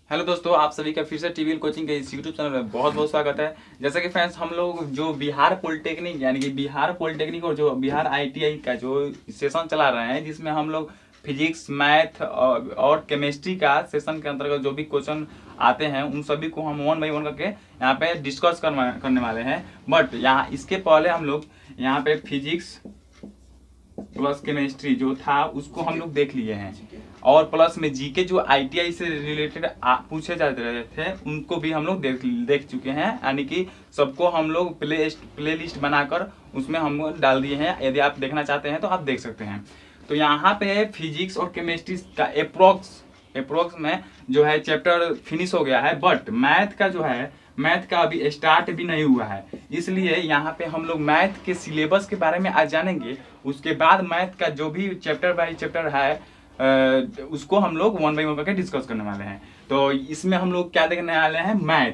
Hello दोस्तों, आप सभी का फिर से टीवीएल कोचिंग के इस यूट्यूब चैनल में बहुत बहुत स्वागत है। जैसा कि फ्रेंड्स, हम लोग जो बिहार पॉलिटेक्निक यानी कि बिहार पॉलिटेक्निक और जो बिहार आईटीआई का जो सेशन चला रहे हैं, जिसमें हम लोग फिजिक्स, मैथ और केमिस्ट्री का सेशन के अंतर्गत जो भी क्वेश्चन आते हैं उन सभी को हम वन बाई वन करके यहाँ पे डिस्कस करने वाले हैं। बट यहाँ इसके पहले हम लोग यहाँ पे फिजिक्स प्लस केमिस्ट्री जो था उसको हम लोग देख लिए हैं, और प्लस में जीके जो आईटीआई से रिलेटेड पूछे जाते रहे थे उनको भी हम लोग देख चुके हैं। यानी कि सबको हम लोग प्ले लिस्ट बनाकर उसमें हम डाल दिए हैं। यदि आप देखना चाहते हैं तो आप देख सकते हैं। तो यहाँ पे फिजिक्स और केमिस्ट्री का अप्रोक्स में जो है चैप्टर फिनिश हो गया है, बट मैथ का जो है मैथ का अभी स्टार्ट भी नहीं हुआ है। इसलिए यहाँ पे हम लोग मैथ के सिलेबस के बारे में आज जानेंगे। उसके बाद मैथ का जो भी चैप्टर बाय चैप्टर है उसको हम लोग वन बाई वन करके डिस्कस करने वाले हैं। तो इसमें हम लोग क्या देखने वाले हैं, मैथ,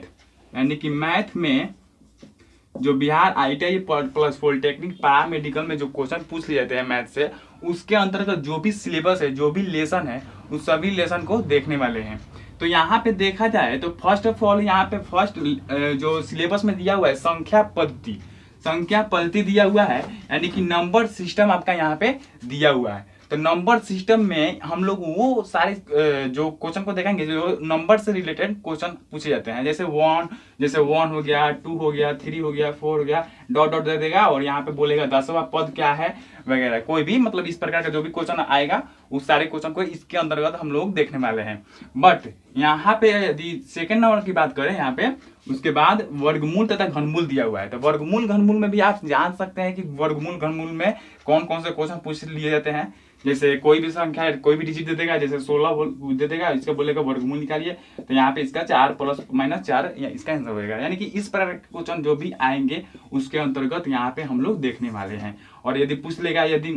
यानी कि मैथ में जो Bihar ITI plus polytechnic para medical में जो क्वेश्चन पूछ लिए जाते हैं मैथ से, उसके अंतर्गत जो भी सिलेबस है, जो भी लेसन है, उस सभी लेसन को देखने वाले हैं। तो यहाँ पे देखा जाए तो फर्स्ट ऑफ ऑल यहाँ पे फर्स्ट जो सिलेबस में दिया हुआ है संख्या पद्धति दिया हुआ है, यानी कि नंबर सिस्टम आपका यहाँ पे दिया हुआ है। तो नंबर सिस्टम में हम लोग वो सारे जो क्वेश्चन को देखेंगे जो नंबर से रिलेटेड क्वेश्चन पूछे जाते हैं। जैसे वन हो गया, 2 हो गया, 3 हो गया, 4 हो गया, डॉट डॉट दे देगा और यहाँ पे बोलेगा 10वां पद क्या है वगैरह। कोई भी मतलब इस प्रकार का जो भी क्वेश्चन आएगा उस सारे क्वेश्चन को इसके अंतर्गत हम लोग देखने वाले हैं। बट यहाँ पे यदि सेकेंड नंबर की बात करें, यहाँ पे उसके बाद वर्गमूल तथा घनमूल दिया हुआ है। तो वर्गमूल घनमूल में भी आप जान सकते हैं कि वर्गमूल घनमूल में कौन कौन से क्वेश्चन पूछ लिए जाते हैं। जैसे कोई भी संख्या है, कोई भी डिजिट दे देगा, जैसे 16 दे देगा, इसका बोलेगा वर्गमूल निकालिए, तो यहाँ पे इसका 4 प्लस माइनस 4 या इसका आंसर होगा। यानी कि इस प्रकार के क्वेश्चन जो भी आएंगे उसके अंतर्गत यहाँ पे हम लोग देखने वाले हैं। और यदि पूछ लेगा, यदि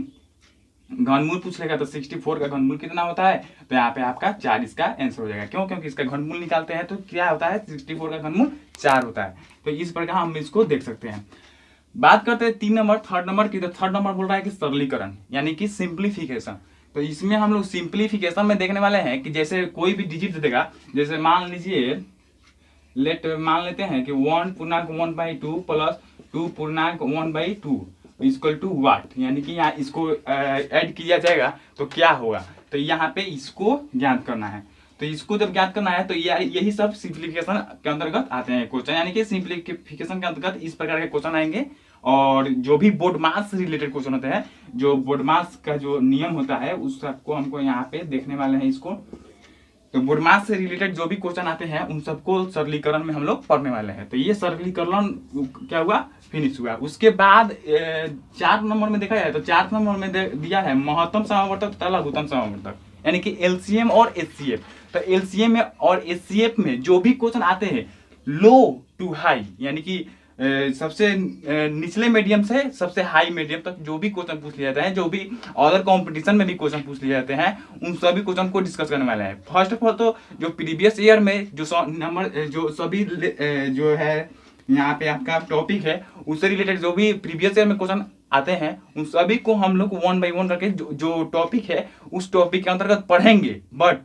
घनमूल पूछ लेगा तो 64 का घनमूल कितना होता है, तो यहाँ पे आपका 4 इसका आंसर हो जाएगा। क्यों? क्योंकि इसका घनमूल निकालते हैं तो क्या होता है, 64 का घनमूल 4 होता है। तो इस प्रकार हम इसको देख सकते हैं। बात करते हैं 3 नंबर थर्ड नंबर की। तो थर्ड नंबर बोल रहा है कि सरलीकरण यानी कि सिंप्लीफिकेशन। तो इसमें हम लोग सिंप्लीफिकेशन में देखने वाले हैं कि जैसे कोई भी डिजिट दे देगा, जैसे मान लीजिए मान लेते हैं कि 1/1/2 प्लस 2/1/2 इक्वल टू वाट, यानी कि यहाँ इसको ऐड किया जाएगा तो क्या होगा। तो यहाँ पे इसको ज्ञात करना है। तो इसको जब ज्ञात करना है तो यही सब सिंप्लीफिकेशन के अंतर्गत आते हैं क्वेश्चन, यानी कि सिंप्लीफिकेशन के अंतर्गत इस प्रकार के क्वेश्चन आएंगे। और जो भी बोर्ड मास से रिलेटेड क्वेश्चन होते हैं, जो बोर्ड मास का जो नियम होता है उस सबको हमको यहाँ पे देखने वाले हैं इसको। तो बोर्ड मास से रिलेटेड जो भी क्वेश्चन आते हैं उन सबको सरलीकरण में हम लोग पढ़ने वाले हैं। तो ये सरलीकरण क्या हुआ, फिनिश हुआ। उसके बाद 4 नंबर में देखा जाए तो 4 नंबर में दिया है महत्तम समावर्तक तथा लघुत्तम समावर्तक, यानी कि एलसीएम और एचसीएफ। तो एलसीएम में और एचसीएफ में जो भी क्वेश्चन आते हैं लो टू हाई, यानी कि सबसे निचले मीडियम से सबसे हाई मीडियम तक जो भी क्वेश्चन पूछ लिए जाते हैं, जो भी अदर कंपटीशन में भी क्वेश्चन पूछ लिए जाते हैं, उन सभी क्वेश्चन को डिस्कस करने वाले हैं। फर्स्ट ऑफ ऑल तो जो प्रीवियस ईयर में जो नंबर जो सभी जो है यहाँ पे आपका टॉपिक है उससे रिलेटेड जो भी प्रीवियस ईयर में क्वेश्चन आते हैं उन सभी को हम लोग वन बाई वन करके जो टॉपिक है उस टॉपिक के अंतर्गत पढ़ेंगे। बट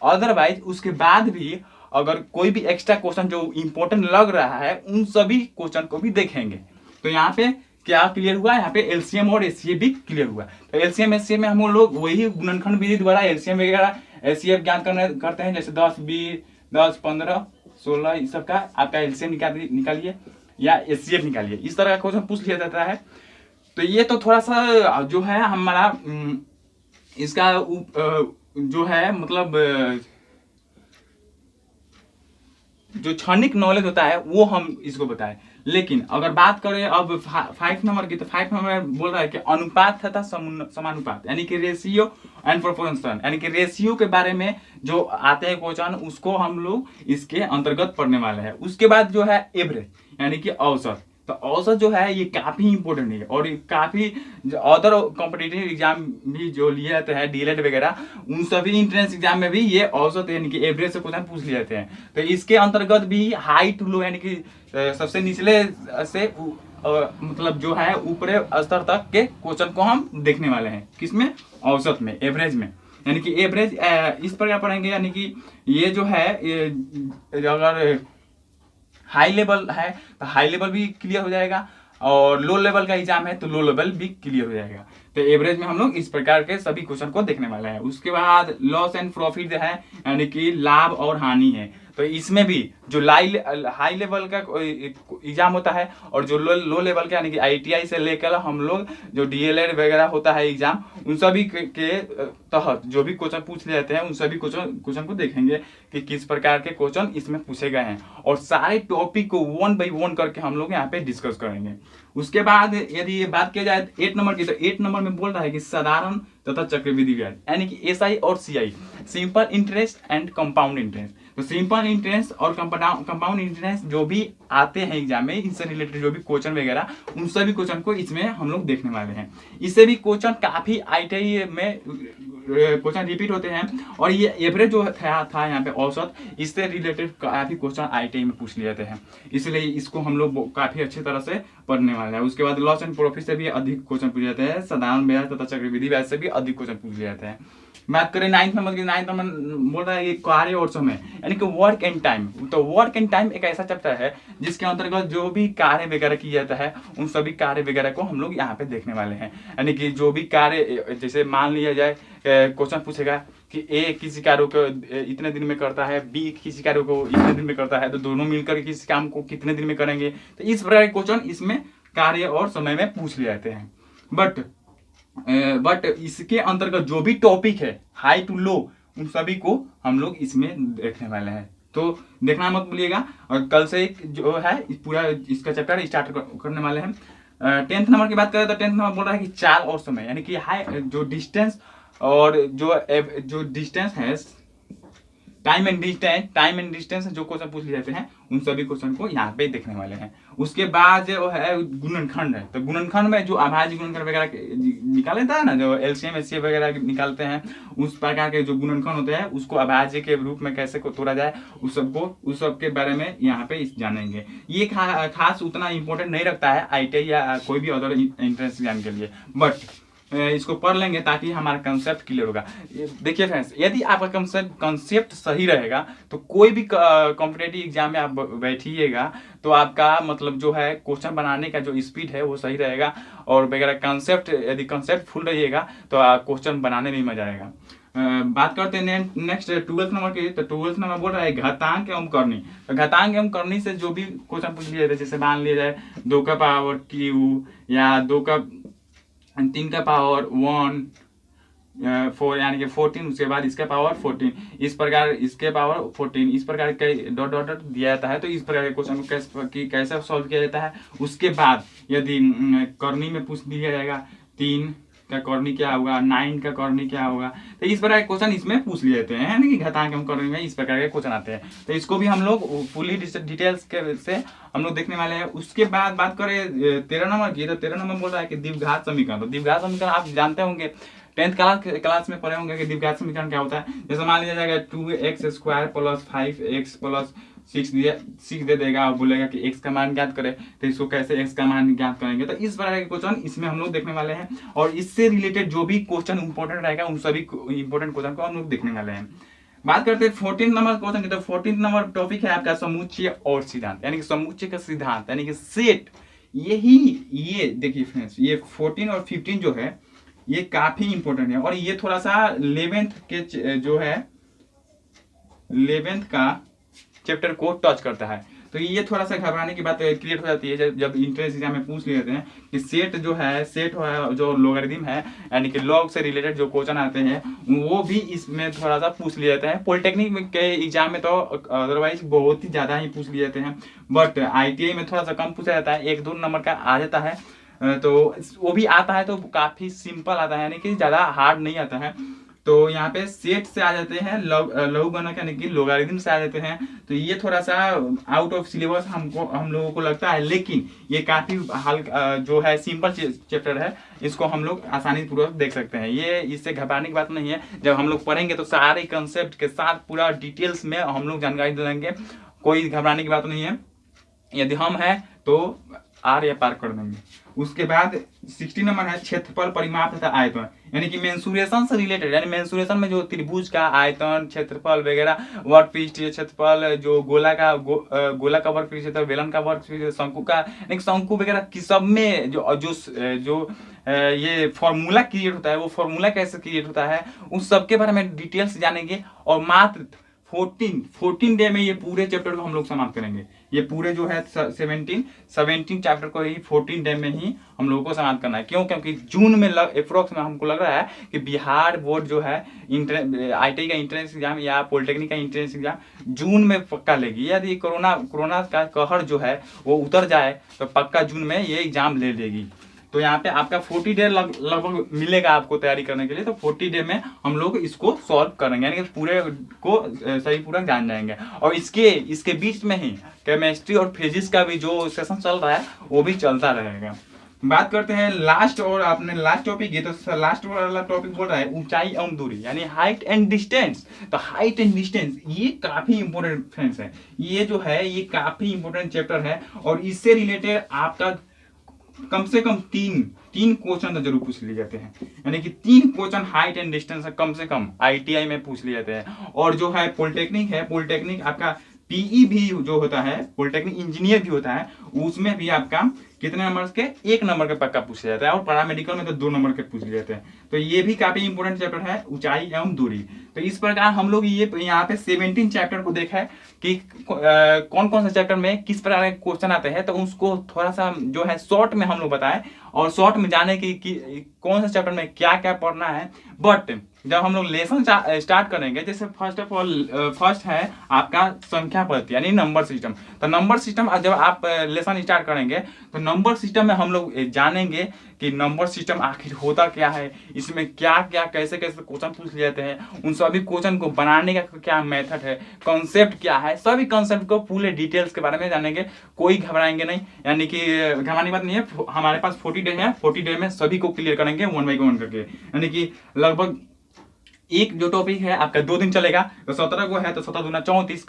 अदरवाइज उसके बाद भी अगर कोई भी एक्स्ट्रा क्वेश्चन जो इंपॉर्टेंट लग रहा है उन सभी क्वेश्चन को भी देखेंगे। तो यहाँ पे क्या क्लियर हुआ, यहाँ पे एलसीएम और एचसीएफ भी क्लियर हुआ। तो एलसीएम एचसीएफ में हम लोग वही गुणनखंड विधि द्वारा एलसीएम वगैरह एचसीएफ ज्ञान करते हैं। जैसे 10 20 10 15 16 इस सब का आपका एलसीएम निकालिए या एचसीएफ निकालिए, इस तरह का क्वेश्चन पूछ लिया जाता है। तो ये तो थोड़ा सा जो है हमारा इसका जो है मतलब जो क्षणिक नॉलेज होता है वो हम इसको बताएं। लेकिन अगर बात करें अब 5 नंबर की, तो 5 नंबर बोल रहा है कि अनुपात तथा समानुपात, यानी कि रेशियो एंड प्रोपोर्शन, यानी कि रेशियो के बारे में जो आते हैं क्वेश्चन उसको हम लोग इसके अंतर्गत पढ़ने वाले हैं। उसके बाद जो है एवरेज, यानी कि औसत। तो औसत जो है ये काफी इंपॉर्टेंट है और काफी अदर कॉम्पिटिटिव एग्जाम भी जो लिए जाते हैं डीएलएड वगैरह, उन सभी इंट्रेंस एग्जाम में भी ये औसत यानी कि एवरेज से क्वेश्चन पूछ लिए जाते हैं। तो इसके अंतर्गत भी हाई टू लो, यानी कि सबसे निचले से मतलब जो है ऊपरी स्तर तक के क्वेश्चन को हम देखने वाले हैं। किसमें? औसत में, एवरेज में। यानी कि एवरेज इस प्रकार पढ़ेंगे, यानी कि ये जो है अगर हाई लेवल है तो हाई लेवल भी क्लियर हो जाएगा, और लो लेवल का एग्जाम है तो लो लेवल भी क्लियर हो जाएगा। तो एवरेज में हम लोग इस प्रकार के सभी क्वेश्चन को देखने वाले हैं। उसके बाद लॉस एंड प्रॉफिट है, यानी कि लाभ और हानि है। तो इसमें भी जो हाई लेवल का एग्जाम होता है और जो लो लेवल का, यानी कि ITI से लेकर हम लोग जो DLED वगैरह होता है एग्जाम, उन सभी के तहत जो भी क्वेश्चन पूछ लिए जाते हैं उन सभी क्वेश्चन को देखेंगे कि किस प्रकार के क्वेश्चन इसमें पूछे गए हैं, और सारे टॉपिक को 1 बाई 1 करके हम लोग यहाँ पे डिस्कस करेंगे। उसके बाद यदि ये बात किया जाए 8 नंबर की, तो 8 नंबर में बोल रहा है कि साधारण तथा चक्रवृद्धि ब्याज, यानी कि SI और CI, simple interest and compound interest. तो सिंपल इंटरेस्ट और कंपाउंड इंटरेस्ट जो भी आते हैं एग्जाम में, इनसे रिलेटेड जो भी क्वेश्चन वगैरह, उन सभी क्वेश्चन को इसमें हम लोग देखने वाले हैं। इससे भी क्वेश्चन काफी ITI में क्वेश्चन रिपीट होते हैं, और ये एवरेज जो था यहाँ पे औसत, इससे रिलेटेड काफी क्वेश्चन ITI में पूछ लिए जाते हैं, इसलिए इसको हम लोग काफी अच्छी तरह से पढ़ने वाले हैं। उसके बाद लॉस एंड प्रॉफिट से भी अधिक क्वेश्चन पूछ जाते हैं, साधारण ब्याज तथा चक्रवृद्धि ब्याज से भी अधिक क्वेश्चन पूछ लिए जाते हैं। बात करें 9th नंबर की, 9th नंबर बोल रहा है कि कार्य और समय, यानी कि वर्क एंड टाइम। तो वर्क एंड टाइम एक ऐसा चैप्टर है जिसके अंतर्गत जो भी कार्य वगैरह किया जाता है उन सभी कार्य वगैरह को हम लोग यहाँ पे देखने वाले हैं। यानी कि जो भी कार्य, जैसे मान लिया जाए क्वेश्चन पूछेगा कि A किसी कार्य को इतने दिन में करता है, B किसी कार्य को इतने दिन में करता है, तो दोनों मिलकर किसी काम को कितने दिन में करेंगे। तो इस प्रकार के क्वेश्चन इसमें कार्य और समय में पूछ लिए जाते हैं। बट इसके अंतर्गत जो भी टॉपिक है हाई टू लो, उन सभी को हम लोग इसमें देखने वाले हैं, तो देखना मत भूलिएगा। और कल से जो है पूरा इसका चैप्टर स्टार्ट करने वाले हैं। 10th नंबर की बात करें तो 10th नंबर बोल रहा है कि चाल और समय, यानी कि हाई जो डिस्टेंस और जो डिस्टेंस है, टाइम एंड डिस्टेंस जो क्वेश्चन पूछ लिए जाते हैं उन सभी क्वेश्चन को यहाँ पे देखने वाले हैं। उसके बाद जो है गुणनखंड है, तो गुणनखंड में जो अभाज्य गुणनखंड वगैरह निकाल लेता है ना, जो LCM SCF वगैरह निकालते हैं, उस प्रकार के जो गुणनखंड होते हैं उसको अभाज्य के रूप में कैसे को तोड़ा जाए, उस सब के बारे में यहाँ पे जानेंगे। ये खास उतना इंपॉर्टेंट नहीं रखता है ITI या कोई भी अदर एंट्रेंस एग्जाम के लिए, बट इसको पढ़ लेंगे ताकि हमारा कंसेप्ट क्लियर होगा। देखिए फ्रेंड्स, यदि आपका कंसेप्ट सही रहेगा तो कोई भी कॉम्पिटेटिव एग्जाम में आप बैठिएगा तो आपका मतलब जो है क्वेश्चन बनाने का जो स्पीड है वो सही रहेगा, और वगैरह यदि कंसेप्ट फुल रहिएगा तो क्वेश्चन बनाने में मजा आएगा। बात करते हैं नेक्स्ट 12th नंबर की, तो 12th नंबर बोल रहा है घातांक एवं करनी। तो घातांक एवं करनी से जो भी क्वेश्चन पूछ लिए जाते, जैसे मान लिया जाए 2 का पावर Q या 3 का पावर 1 4, यानी कि 14, उसके बाद इसका पावर 14, इस प्रकार इसके पावर 14, इस प्रकार के डॉट डॉट डॉट दिया जाता है। तो इस प्रकार के क्वेश्चन को कैसे सॉल्व किया जाता है। उसके बाद यदि करनी में पूछ दिया जाएगा 3 का करनी क्या होगा, 9 का करनी क्या होगा, तो इस प्रकार के क्वेश्चन इसमें पूछ लिए जाते हैं, यानी कि घातांक एवं करनी में इस प्रकार के क्वेश्चन आते हैं। तो इसको भी हम लोग फुली डिटेल्स के से हम लोग देखने वाले हैं। उसके बाद बात करें 13 नंबर की, तो 13 नंबर बोल रहा है कि द्विघात समीकरण। तो द्विघात समीकरण आप जानते होंगे, 10th क्लास में पढ़े होंगे कि द्विघात समीकरण क्या होता है। जैसे मान लिया जाएगा 2x² + 5x + 6 दे देगा और बोलेगा कि x का मान ज्ञात करे, तो इसको कैसे x का मान ज्ञात करेंगे। तो इस प्रकार के क्वेश्चन इसमें हम लोग देखने वाले हैं, और इससे रिलेटेड जो भी क्वेश्चन इंपॉर्टेंट रहेगा उन सभी इंपॉर्टेंट क्वेश्चन को हम लोग देखने वाले हैं। बात करते हैं 14 नंबर क्वेश्चन की, तो 14 नंबर टॉपिक है आपका समुच्चय और सिद्धांत, यानी कि समुच्चय का सिद्धांत, यानी कि सेट। ये देखिए फ्रेंड्स, ये 14 और 15 जो है ये काफी इंपॉर्टेंट है, और ये थोड़ा सा 11th के जो है 11th का चैप्टर को टच करता है। तो ये थोड़ा सा घबराने की बात क्रिएट हो जाती है जब इंट्रेंस एग्जाम में पूछ लेते हैं कि सेट जो लॉगरिथम है, यानी कि लॉग से रिलेटेड जो क्वेश्चन आते हैं वो भी इसमें थोड़ा सा पूछ लिए जाते हैं। पॉलिटेक्निक के एग्जाम में तो अदरवाइज बहुत ही ज्यादा ही पूछ लिए जाते हैं, बट ITI में थोड़ा सा कम पूछा जाता है, 1-2 नंबर का आ जाता है। तो वो भी आता है तो काफी सिंपल आता है, यानी कि ज्यादा हार्ड नहीं आता है। तो यहाँ पे सेट से आ जाते हैं, लघुगणक यानी कि लोगारिथम से आ जाते हैं। तो ये थोड़ा सा आउट ऑफ सिलेबस हम लोगों को लगता है, लेकिन ये काफी हल्का जो है सिंपल चैप्टर है, इसको हम लोग आसानी पूर्वक देख सकते हैं। ये इससे घबराने की बात नहीं है, जब हम लोग पढ़ेंगे तो सारे कंसेप्ट के साथ पूरा डिटेल्स में हम लोग जानकारी देंगे, कोई घबराने की बात नहीं है। यदि हम है तो आर या पार कर देंगे। उसके बाद 60 नंबर है क्षेत्रफल, परिमाप तथा आयतन, यानी कि मेंसुरेशन से रिलेटेड, यानी मेंसुरेशन में जो त्रिभुज का आयतन, क्षेत्रफल वगैरह, वर्ग पृष्ठ क्षेत्रफल, जो गोला का वर्ग पृष्ठ, बेलन का वर्ग पृष्ठ, शंकु का, यानी शंकु वगैरह की सब में जो जो जो ये फॉर्मूला क्रिएट होता है, वो फॉर्मूला कैसे क्रिएट होता है, उस सब के बारे में डिटेल्स जानेंगे। और मात्र 14 डे में ये पूरे चैप्टर को हम लोग समाप्त करेंगे। ये पूरे जो है 17 चैप्टर को ही 14 डे में ही हम लोगों को समाप्त करना है। क्यों? क्योंकि जून में अप्रोक्स में हमको लग रहा है कि बिहार बोर्ड जो है ITI का एंट्रेंस एग्जाम या पॉलिटेक्निक का एंट्रेंस एग्जाम जून में पक्का लेगी। यदि कोरोना का कहर जो है वो उतर जाए तो पक्का जून में ये एग्जाम ले लेगी। तो यहाँ पे आपका 40 डे लगभग मिलेगा आपको तैयारी करने के लिए। तो 40 डे में हम लोग इसको सॉल्व करेंगे, यानी कि पूरे को सही पूरा जान जाएंगे। और इसके बीच में ही केमिस्ट्री और फिजिक्स का भी जो सेशन चल रहा है वो भी चलता रहेगा। बात करते हैं लास्ट, और आपने लास्ट टॉपिक है तो लास्ट वाला टॉपिक बोल रहा है ऊंचाई एवं दूरी, यानी हाइट एंड डिस्टेंस। तो हाइट एंड डिस्टेंस ये काफी इंपोर्टेंट फ्रेंड्स है, ये जो है ये काफी इंपोर्टेंट चैप्टर है। और इससे रिलेटेड आपका कम से कम तीन क्वेश्चन तो जरूर पूछ लिए जाते हैं, यानी कि 3 क्वेश्चन हाइट एंड डिस्टेंस कम से कम ITI में पूछ लिए जाते हैं। और जो है पॉलिटेक्निक आपका PE भी जो होता है, पॉलिटेक्निक इंजीनियर भी होता है, उसमें भी आपका कितने नंबर के? 1 नंबर के पक्का पूछा जाता है। और पैरामेडिकल में तो 2 नंबर के पूछ लिए जाते हैं। तो ये भी काफी इंपोर्टेंट चैप्टर है, ऊंचाई एवं दूरी। तो इस प्रकार हम लोग ये यहाँ पे 17 चैप्टर को देखा है कि कौन कौन से चैप्टर में किस प्रकार के क्वेश्चन आते हैं। तो उसको थोड़ा सा जो है शॉर्ट में हम लोग बताएं, और शॉर्ट में जाने की कौन से चैप्टर में क्या क्या पढ़ना है। बट जब हम लोग लेसन स्टार्ट करेंगे, जैसे फर्स्ट है आपका संख्या पद्धति यानी नंबर सिस्टम। तो नंबर सिस्टम जब आप लेसन स्टार्ट करेंगे तो नंबर सिस्टम में हम लोग जानेंगे कि नंबर सिस्टम आखिर होता क्या है, इसमें क्या क्या कैसे कैसे क्वेश्चन पूछ लिए जाते हैं, उन सभी क्वेश्चन को बनाने का क्या मेथड है, कॉन्सेप्ट क्या है, सभी कॉन्सेप्ट को पूरे डिटेल्स के बारे में जानेंगे। कोई घबराएंगे नहीं, यानी कि घबराने की बात नहीं है। हमारे पास 40 डे है, 40 डे में सभी को क्लियर करेंगे 1 बाई 1 करके। यानी कि लगभग एक जो टॉपिक है आपका 2 दिन चलेगा, तो 17 को है तो 17 दूना 34,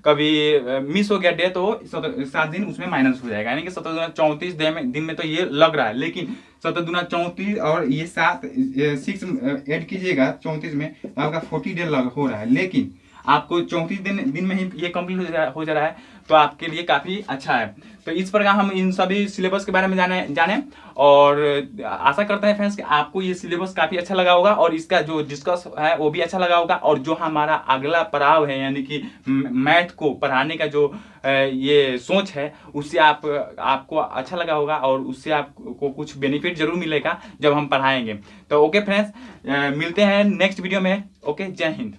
कभी मिस हो गया डे तो 7 दिन उसमें माइनस हो जाएगा, यानी कि 17 दूना 34 दिन में तो ये लग रहा है। लेकिन 17 दूना 34 और ये 6 ऐड कीजिएगा 34 में, तो आपका 40 डे हो रहा है। लेकिन आपको 34 दिन में ही ये कंप्लीट हो जा रहा है, तो आपके लिए काफी अच्छा है। तो इस प्रकार हम इन सभी सिलेबस के बारे में जाने और आशा करते हैं फ्रेंड्स कि आपको ये सिलेबस काफी अच्छा लगा होगा और इसका जो डिस्कस है वो भी अच्छा लगा होगा। और जो हमारा अगला पड़ाव है, यानी कि मैथ को पढ़ाने का जो ये सोच है, उससे आपको अच्छा लगा होगा और उससे आपको कुछ बेनिफिट जरूर मिलेगा जब हम पढ़ाएंगे। तो ओके फ्रेंड्स, मिलते हैं नेक्स्ट वीडियो में। ओके, जय हिंद।